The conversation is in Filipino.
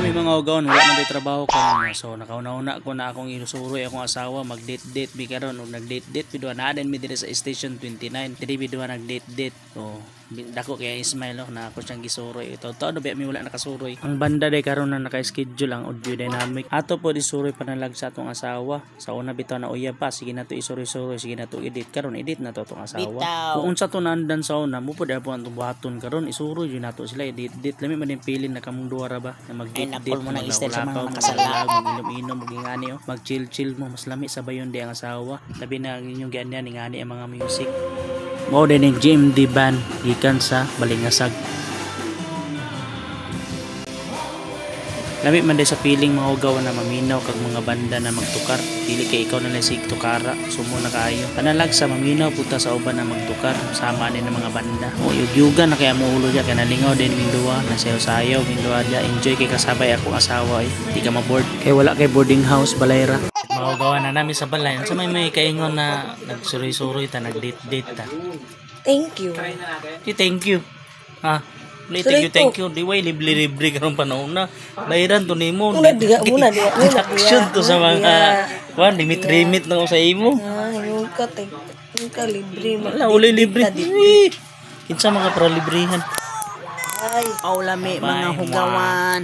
lami mga ugawan, wala man tay trabaho karon. So nakauna-una ko na akong inusuroy akong asawa mag-date-date bi karon ug nag-date-date biduan na din mi diri sa Station 29. Diri biduan nag-date-date. So dako kaya Ismail na ako siyang gisuroy. Ito ano ba mi wala nakasuroy. Ang banda day karon na naka-schedule ang audio dynamic. Ato po isuroy panalag sa atong asawa. Sa una bitaw na uyab pa, sige na to isuroy-suroy, sige na to edit karon edit na to atong asawa. Kung unsa to nandan sa una, mo pud po ang buhaton karon isuroy yun nato sila edit lami man din pilin na kamong duha ra ba na mag-date mo na style sa mga nakasalag mag-inom-inom mag-ingani mag-chill mo mas lami sa bayon di ang asawa labi na inyong gianyan ingani ang mga music mao din ang GMD band gikan sa Balingasag. Lami man din sa piling mga ugaw na maminaw kag mga banda na magtukar. Dili kay ikaw na lang sig tukara. Sumo na kaayo. Panalag sa maminaw puta sa uban na magtukar. Sama ni ng mga banda. O yugyugan na kaya muulo dia kay nalingaw din ming duwa. Nasayaw-sayaw ming duwa dia. Enjoy kay kasabay ako asawa eh. Di ka ma-board. Kay wala kay boarding house balayra. Mga ugaw na namin sa balay. Sa may kaingon na nagsuroy-suroy ta nag-date-date ta. Thank you. Thank you. Ha? Thank you. Di way libre karon panahon na. Bayaran to nimo. Muna dia. Action to sa mga limit na sa imo. Yung ka libre. Wala uli libre. Kinsa mga para librehan. Ay, lami mga hugawan.